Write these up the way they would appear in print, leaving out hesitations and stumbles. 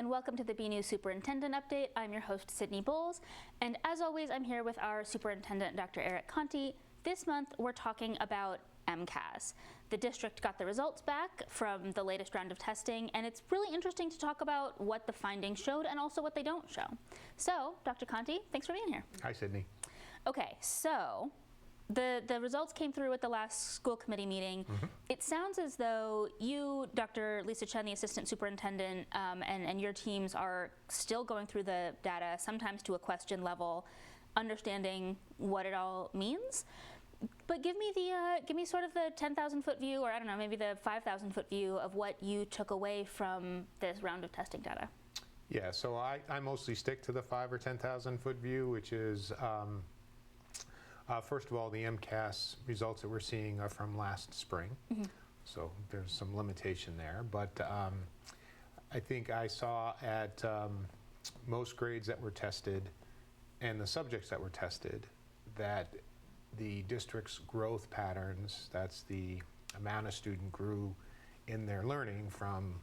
and welcome to the BNews Superintendent Update. I'm your host, Sydney Bowles, and as always, I'm here with our Superintendent, Dr. Conti. This month, we're talking about MCAS. The district got the results back from the latest round of testing, and it's really interesting to talk about what the findings showed and also what they don't show. So, Dr. Conti, thanks for being here. Hi, Sydney. Okay, so the results came through at the last school committee meeting. It sounds as though you, Dr. Lisa Chen, the assistant superintendent, and your teams are still going through the data, sometimes to a question level, understanding what it all means. But give me sort of the 10,000-foot view, or I don't know, maybe the 5,000-foot view of what you took away from this round of testing data. Yeah, so I mostly stick to the 5,000 or 10,000-foot view, which is first of all, the MCAS results that we're seeing are from last spring, so there's some limitation there. But I think I saw at most grades that were tested and the subjects that were tested that the district's growth patterns, that's the amount a student grew in their learning from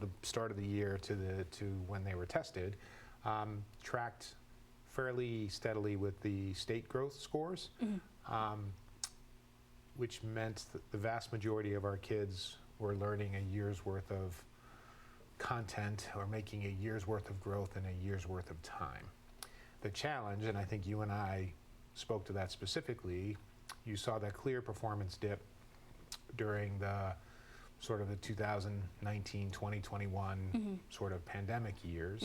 the start of the year to when they were tested, tracked fairly steadily with the state growth scores, which meant that the vast majority of our kids were learning a year's worth of content or making a year's worth of growth in a year's worth of time. The challenge, and I think you and I spoke to that specifically, you saw that clear performance dip during the sort of the 2019, 2021 sort of pandemic years.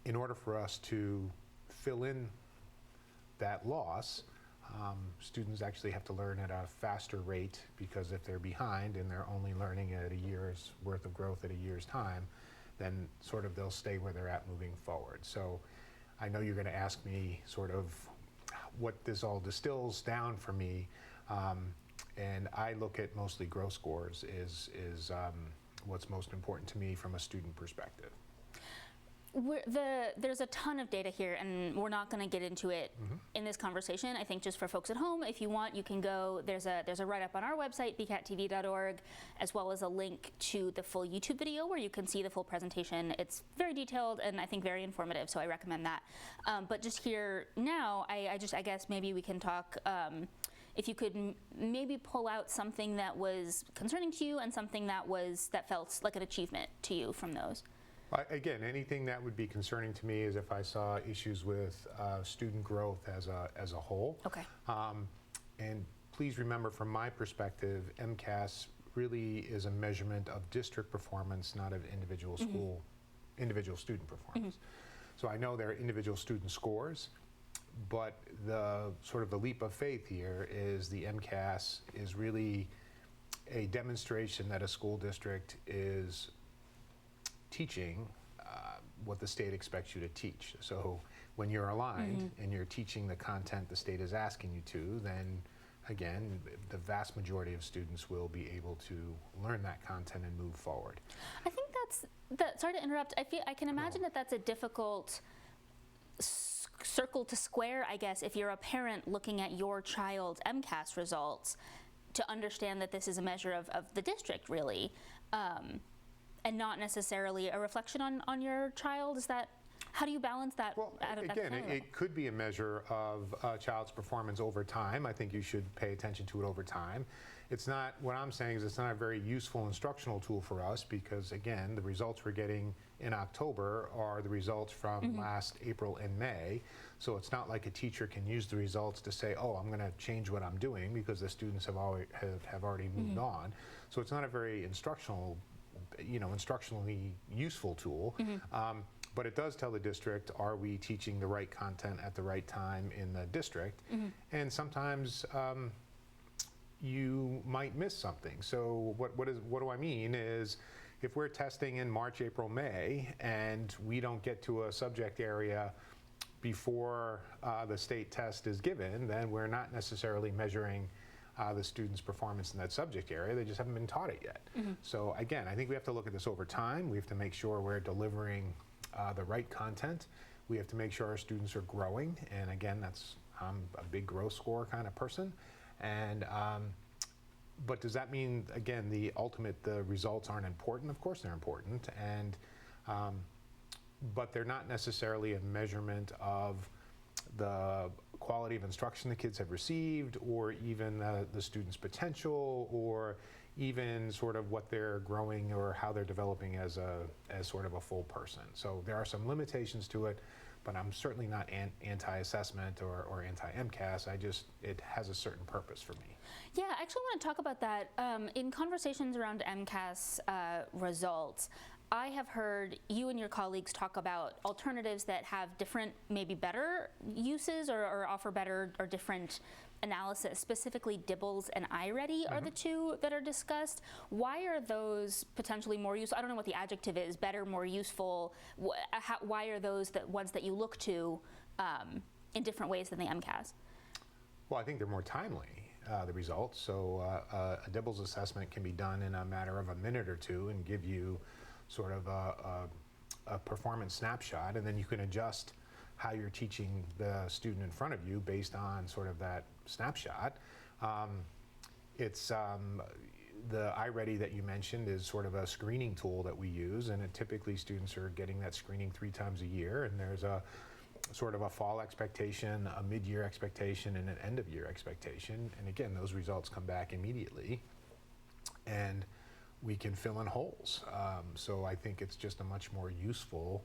In order for us to fill in that loss, students actually have to learn at a faster rate, because if they're behind and they're only learning at a year's worth of growth at a year's time, then sort of they'll stay where they're at moving forward. So I know you're going to ask me sort of what this all distills down for me, and I look at mostly growth scores is what's most important to me from a student perspective. There's a ton of data here, and we're not going to get into it in this conversation. I think just for folks at home, if you want, you can go. There's a write-up on our website, bcattv.org, as well as a link to the full YouTube video where you can see the full presentation. It's very detailed and I think very informative, so I recommend that. But just here now, I guess maybe we can talk. If you could maybe pull out something that was concerning to you and something that felt like an achievement to you from those. Again, anything that would be concerning to me is if I saw issues with student growth as a whole. Okay. And please remember, from my perspective, MCAS really is a measurement of district performance, not of individual student performance. So I know there are individual student scores, but the sort of the leap of faith here is the MCAS is really a demonstration that a school district is teaching what the state expects you to teach. So when you're aligned and you're teaching the content the state is asking you to, then again, the vast majority of students will be able to learn that content and move forward. I think sorry to interrupt, I can imagine that that's a difficult circle to square, I guess, if you're a parent looking at your child's MCAS results, to understand that this is a measure of the district, really. And not necessarily a reflection on your child. How do you balance that? Well, again, it could be a measure of a child's performance over time. I think you should pay attention to it over time. It's not, what I'm saying is it's not a very useful instructional tool for us, because again, the results we're getting in October are the results from last April and May. So it's not like a teacher can use the results to say, oh, I'm going to change what I'm doing, because the students have already moved on. So it's not a very instructionally useful tool, but it does tell the district, are we teaching the right content at the right time in the district? And sometimes you might miss something. So what do I mean is, if we're testing in March, April, May, and we don't get to a subject area before the state test is given, then we're not necessarily measuring the student's performance in that subject area. They just haven't been taught it yet. So again, I think we have to look at this over time. We have to make sure we're delivering the right content. We have to make sure our students are growing. And again, I'm a big growth score kind of person. And But does that mean, again, the results aren't important? Of course they're important, and but they're not necessarily a measurement of the quality of instruction the kids have received, or even the student's potential, or even sort of what they're growing or how they're developing as sort of a full person. So there are some limitations to it, but I'm certainly not anti-assessment or anti-MCAS. It has a certain purpose for me. Yeah, I actually want to talk about that. In conversations around MCAS results, I have heard you and your colleagues talk about alternatives that have different, maybe better uses or offer better or different analysis. Specifically, Dibbles and iReady are the two that are discussed. Why are those potentially more useful? I don't know what the adjective is, better, more useful. Why are those the ones that you look to in different ways than the MCAS? Well, I think they're more timely, the results. So a Dibbles assessment can be done in a matter of a minute or two and give you sort of a performance snapshot, and then you can adjust how you're teaching the student in front of you based on sort of that snapshot. It's the iReady that you mentioned is sort of a screening tool that we use, and typically students are getting that screening 3 times a year, and there's a sort of a fall expectation, a mid-year expectation, and an end-of-year expectation. And again, those results come back immediately, and we can fill in holes. So I think it's just a much more useful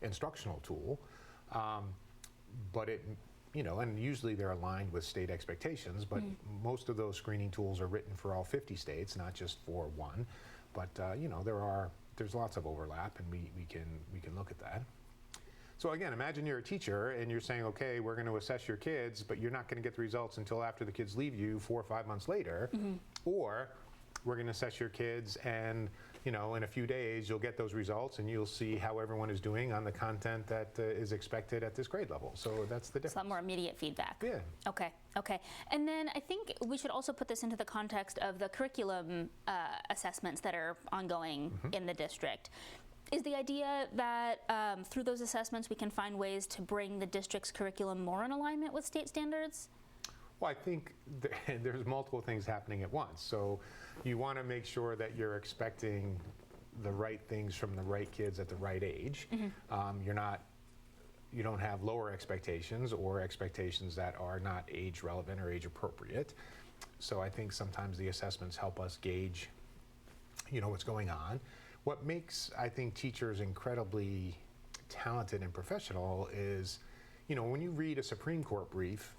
instructional tool. But it, and usually they're aligned with state expectations, but most of those screening tools are written for all 50 states, not just for one. But there's lots of overlap, and we can look at that. So again, imagine you're a teacher and you're saying, okay, we're going to assess your kids, but you're not going to get the results until after the kids leave you 4 or 5 months later. Or we're going to assess your kids, and in a few days you'll get those results and you'll see how everyone is doing on the content that is expected at this grade level. So that's the difference. It's a lot more immediate feedback. Yeah. Okay. And then I think we should also put this into the context of the curriculum assessments that are ongoing in the district. Is the idea that through those assessments we can find ways to bring the district's curriculum more in alignment with state standards? Well, I think there's multiple things happening at once. So you want to make sure that you're expecting the right things from the right kids at the right age. You don't have lower expectations or expectations that are not age relevant or age appropriate. So I think sometimes the assessments help us gauge, what's going on. What makes, I think, teachers incredibly talented and professional is, when you read a Supreme Court brief,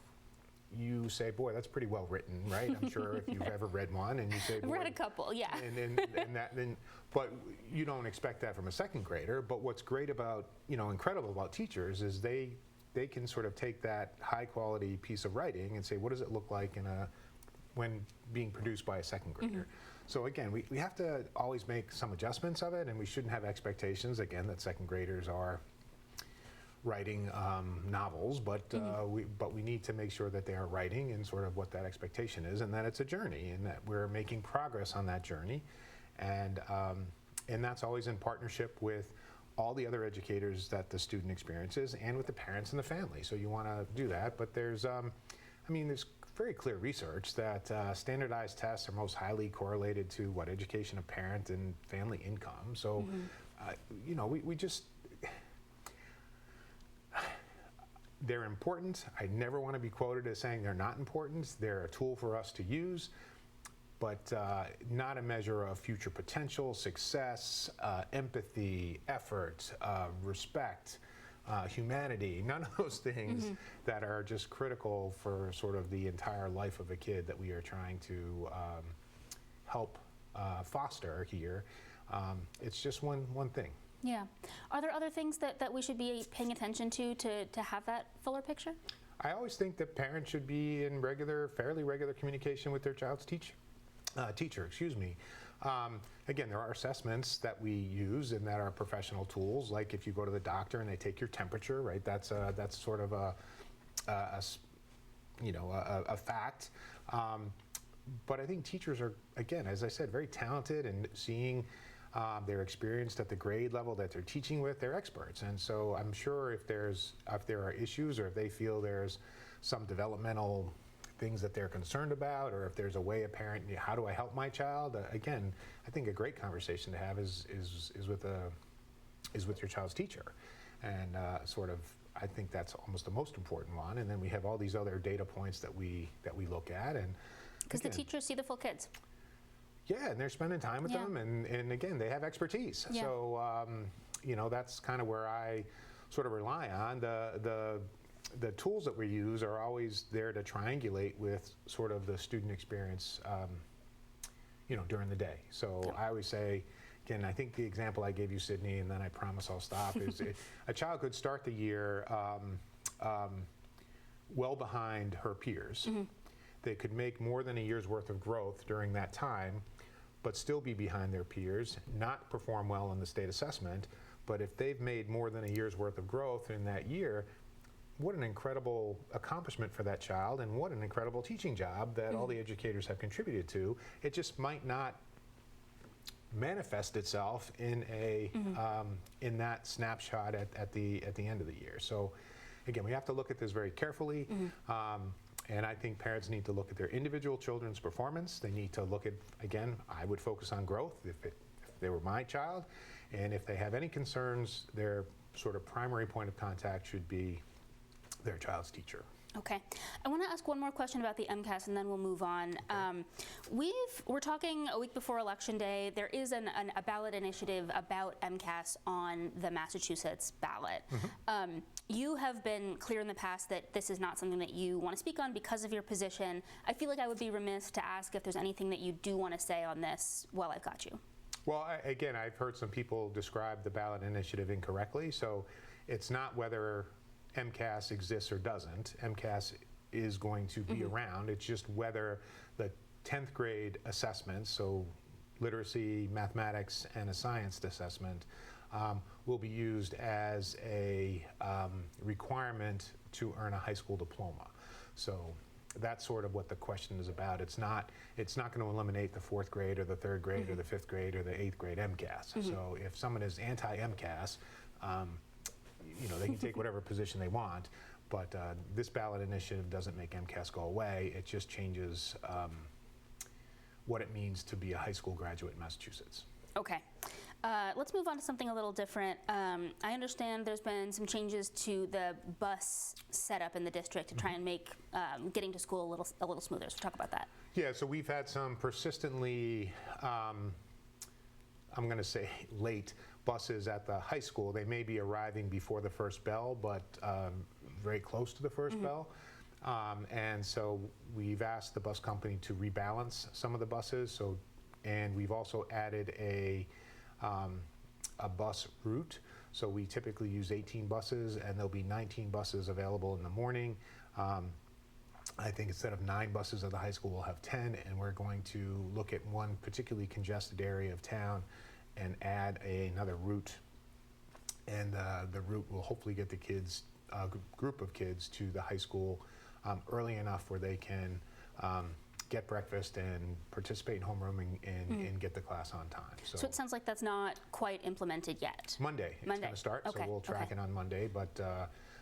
you say, boy, that's pretty well written, right? I'm sure if you've ever read one, and you say, I've read a couple, yeah. But you don't expect that from a second grader. But what's great about, incredible about teachers is they can sort of take that high quality piece of writing and say, what does it look like when being produced by a second grader? So again, we have to always make some adjustments of it, and we shouldn't have expectations, again, that second graders are writing novels, but we need to make sure that they are writing and sort of what that expectation is, and that it's a journey, and that we're making progress on that journey, and that's always in partnership with all the other educators that the student experiences, and with the parents and the family. So you want to do that, but there's very clear research that standardized tests are most highly correlated to education of parent and family income. So we just. They're important. I never want to be quoted as saying they're not important. They're a tool for us to use, but not a measure of future potential, success, empathy, effort, respect, humanity, none of those things that are just critical for sort of the entire life of a kid that we are trying to help foster here. It's just one thing. Yeah. Are there other things that we should be paying attention to have that fuller picture? I always think that parents should be in fairly regular communication with their child's teacher. Again, there are assessments that we use and that are professional tools. Like if you go to the doctor and they take your temperature, right? That's sort of a fact. But I think teachers are, again, as I said, very talented, and seeing. They're experienced at the grade level that they're teaching with. They're experts, and so I'm sure if there are issues, or if they feel there's some developmental things that they're concerned about, or if there's a way a parent, how do I help my child? Again, I think a great conversation to have is with your child's teacher, and sort of, I think that's almost the most important one. And then we have all these other data points that we look at, and because the teachers see the full kids. Yeah, and they're spending time with them, and again, they have expertise. Yeah. So that's kind of where I sort of rely on. The tools that we use are always there to triangulate with sort of the student experience, during the day. So I always say, again, I think the example I gave you, Sydney, and then I promise I'll stop, is a child could start the year well behind her peers. Mm-hmm. They could make more than a year's worth of growth during that time, but still be behind their peers, not perform well in the state assessment. But if they've made more than a year's worth of growth in that year, what an incredible accomplishment for that child, and what an incredible teaching job that all the educators have contributed to. It just might not manifest itself in in that snapshot at the end of the year. So again, we have to look at this very carefully. And I think parents need to look at their individual children's performance. They need to look at, again, I would focus on growth if they were my child. And if they have any concerns, their sort of primary point of contact should be their child's teacher. Okay. I want to ask one more question about the MCAS, and then we'll move on. Okay. We're talking a week before Election Day. There is a ballot initiative about MCAS on the Massachusetts ballot. Mm-hmm. You have been clear in the past that this is not something that you want to speak on because of your position. I feel like I would be remiss to ask if there's anything that you do want to say on this while I've got you. Well, again, I've heard some people describe the ballot initiative incorrectly. So it's not whether MCAS exists or doesn't. MCAS is going to be around. It's just whether the 10th grade assessments, so literacy, mathematics, and a science assessment, will be used as a requirement to earn a high school diploma. So that's sort of what the question is about. It's not going to eliminate the 4th grade or the 3rd grade or the 5th grade or the 8th grade MCAS. So if someone is anti-MCAS, they can take whatever position they want, but this ballot initiative doesn't make MCAS go away. It just changes what it means to be a high school graduate in Massachusetts. Okay. Let's move on to something a little different. I understand there's been some changes to the bus setup in the district to try and make getting to school a little smoother. So talk about that. Yeah, so we've had some persistently, I'm going to say late buses at the high school. They may be arriving before the first bell, but very close to the first bell. And so we've asked the bus company to rebalance some of the buses. And we've also added a bus route. So we typically use 18 buses, and there'll be 19 buses available in the morning. I think instead of 9 buses at the high school, we'll have 10, and we're going to look at one particularly congested area of town and add another route. And the route will hopefully get the kids, group of kids, to the high school early enough where they can get breakfast and participate in homerooming and get the class on time. So it sounds like that's not quite implemented yet. Monday. It's going to start, so we'll track it on Monday. But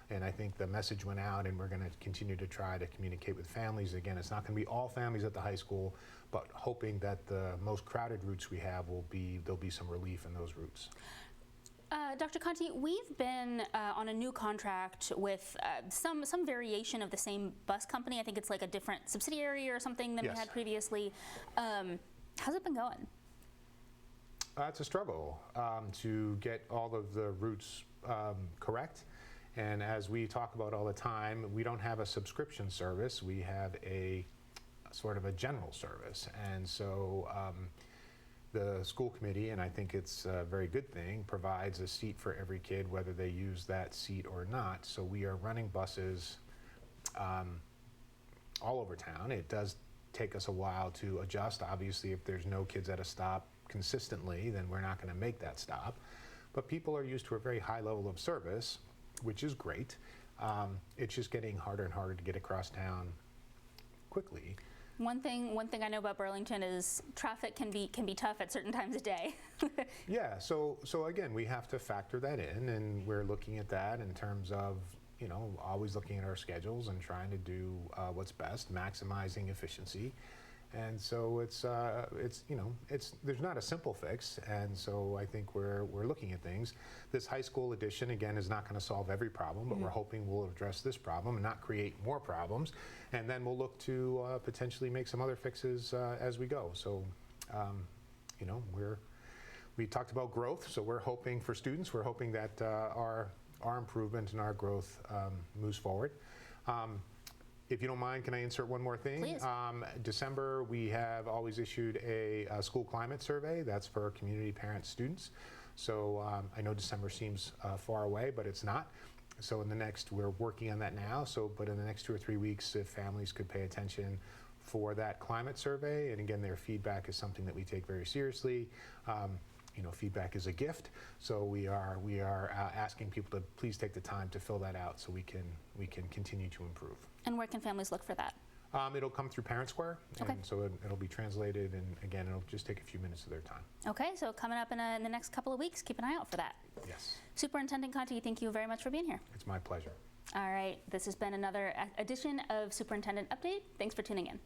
and I think the message went out, and we're going to continue to try to communicate with families. Again, it's not going to be all families at the high school, but hoping that the most crowded routes we have there'll be some relief in those routes. Dr. Conti, we've been on a new contract with some variation of the same bus company. I think it's like a different subsidiary or something than we had previously. How's it been going? It's a struggle to get all of the routes correct. And as we talk about all the time, we don't have a subscription service. We have a sort of a general service. And so the school committee, and I think it's a very good thing, provides a seat for every kid, whether they use that seat or not. So we are running buses all over town. It does take us a while to adjust. Obviously, if there's no kids at a stop consistently, then we're not going to make that stop. But people are used to a very high level of service, which is great. It's just getting harder and harder to get across town quickly. One thing I know about Burlington is traffic can be tough at certain times of day. Yeah, so again, we have to factor that in, and we're looking at that in terms of always looking at our schedules and trying to do what's best, maximizing efficiency. And so there's not a simple fix, and so I think we're looking at things. This high school edition, again, is not going to solve every problem, but we're hoping we'll address this problem and not create more problems, and then we'll look to potentially make some other fixes as we go. So, we talked about growth, so we're hoping for students, we're hoping that our improvement and our growth moves forward. If you don't mind, can I insert one more thing? Please. December, we have always issued a school climate survey. That's for community, parents, students. So I know December seems far away, but it's not. So we're working on that now. But in the next 2 or 3 weeks, if families could pay attention for that climate survey, and again, their feedback is something that we take very seriously. Feedback is a gift, so we are asking people to please take the time to fill that out so we can continue to improve. And where can families look for that? It'll come through Parent Square, Okay. and so it'll be translated, and again, it'll just take a few minutes of their time. Okay, so coming up in the next couple of weeks, keep an eye out for that. Yes, Superintendent Conti, thank you very much for being here. it's my pleasure. All right, this has been another edition of Superintendent Update. Thanks for tuning in.